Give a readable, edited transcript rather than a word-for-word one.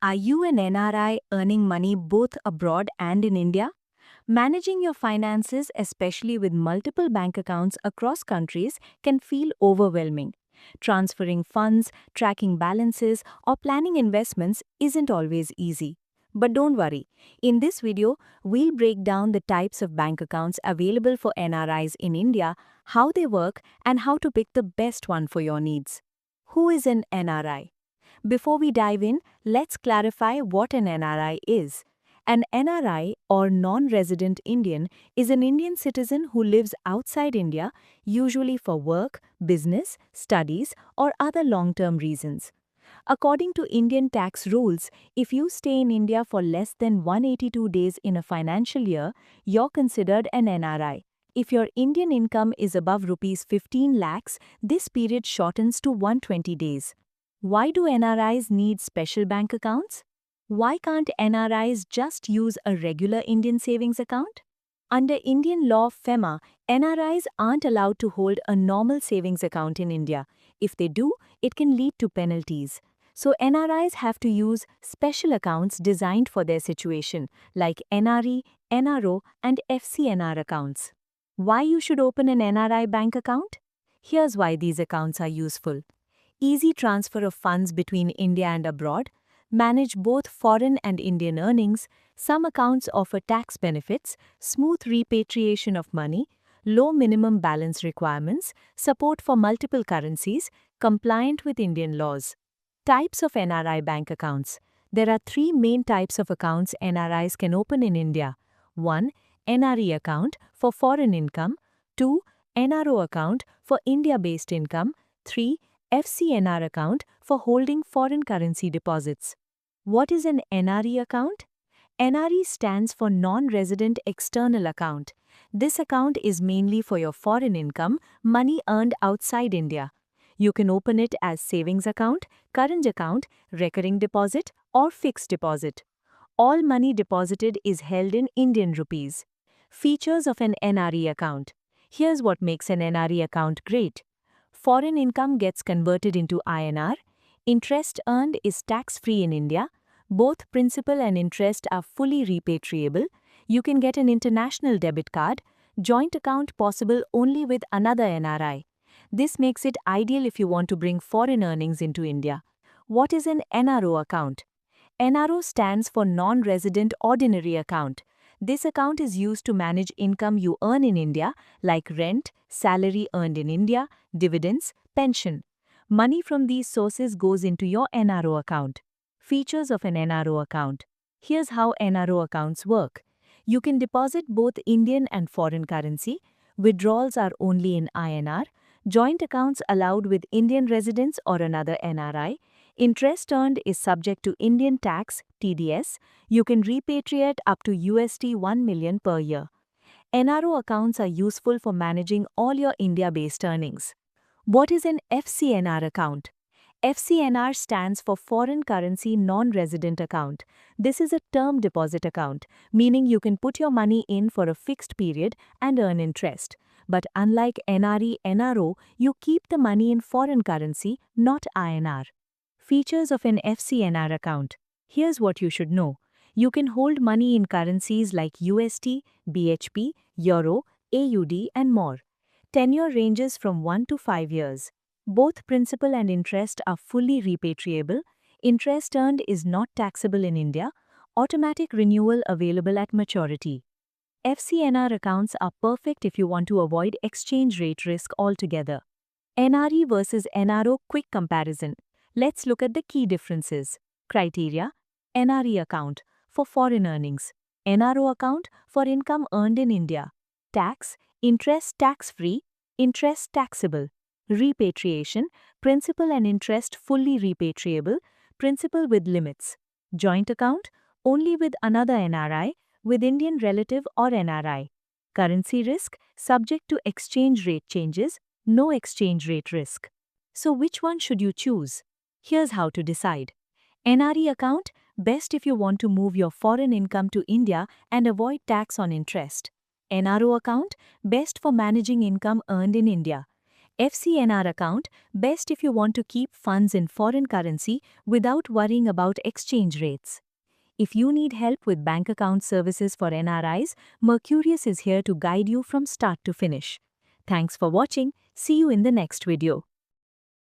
Are you an NRI earning money both abroad and in India? Managing your finances, especially with multiple bank accounts across countries, can feel overwhelming. Transferring funds, tracking balances, or planning investments isn't always easy. But don't worry, in this video, we'll break down the types of bank accounts available for NRIs in India, how they work, and how to pick the best one for your needs. Who is an NRI? Before we dive in, let's clarify what an NRI is. An NRI, or non-resident Indian, is an Indian citizen who lives outside India, usually for work, business, studies, or other long-term reasons. According to Indian tax rules, if you stay in India for less than 182 days in a financial year, you're considered an NRI. If your Indian income is above rupees 15 lakhs, this period shortens to 120 days. Why do NRIs need special bank accounts? Why can't NRIs just use a regular Indian savings account? Under Indian law FEMA, NRIs aren't allowed to hold a normal savings account in India. If they do, it can lead to penalties. So NRIs have to use special accounts designed for their situation, like NRE, NRO, and FCNR accounts. Why you should open an NRI bank account? Here's why these accounts are useful. Easy transfer of funds between India and abroad, manage both foreign and Indian earnings, some accounts offer tax benefits, smooth repatriation of money, low minimum balance requirements, support for multiple currencies, compliant with Indian laws. Types of NRI bank accounts. There are three main types of accounts NRIs can open in India. 1. NRE account for foreign income. 2. NRO account for India-based income. 3. FCNR account for holding foreign currency deposits. What is an NRE account? NRE stands for Non-Resident External Account. This account is mainly for your foreign income, money earned outside India. You can open it as savings account, current account, recurring deposit, or fixed deposit. All money deposited is held in Indian rupees. Features of an NRE account. Here's what makes an NRE account great. Foreign income gets converted into INR. Interest earned is tax-free in India. Both principal and interest are fully repatriable. You can get an international debit card. Joint account possible only with another NRI. This makes it ideal if you want to bring foreign earnings into India. What is an NRO account? NRO stands for Non-Resident Ordinary Account. This account is used to manage income you earn in India, like rent, salary earned in India, dividends, pension. Money from these sources goes into your NRO account. Features of an NRO account. Here's how NRO accounts work. You can deposit both Indian and foreign currency. Withdrawals are only in INR. Joint accounts allowed with Indian residents or another NRI. Interest earned is subject to Indian tax, TDS. You can repatriate up to $1 million per year. NRO accounts are useful for managing all your India-based earnings. What is an FCNR account? FCNR stands for Foreign Currency Non-Resident Account. This is a term deposit account, meaning you can put your money in for a fixed period and earn interest. But unlike NRE, NRO, you keep the money in foreign currency, not INR. Features of an FCNR account. Here's what you should know. You can hold money in currencies like USD, BHP, Euro, AUD, and more. Tenure ranges from 1 to 5 years. Both principal and interest are fully repatriable. Interest earned is not taxable in India. Automatic renewal available at maturity. FCNR accounts are perfect if you want to avoid exchange rate risk altogether. NRE versus NRO quick comparison. Let's look at the key differences. Criteria. NRE account for foreign earnings. NRO account for income earned in India. Tax. Interest tax-free. Interest taxable. Repatriation. Principal and interest fully repatriable. Principal with limits. Joint account. Only with another NRI, with Indian relative or NRI. Currency risk. Subject to exchange rate changes. No exchange rate risk. So which one should you choose? Here's how to decide. NRE account, best if you want to move your foreign income to India and avoid tax on interest. NRO account, best for managing income earned in India. FCNR account, best if you want to keep funds in foreign currency without worrying about exchange rates. If you need help with bank account services for NRIs, Mercurius is here to guide you from start to finish. Thanks for watching. See you in the next video.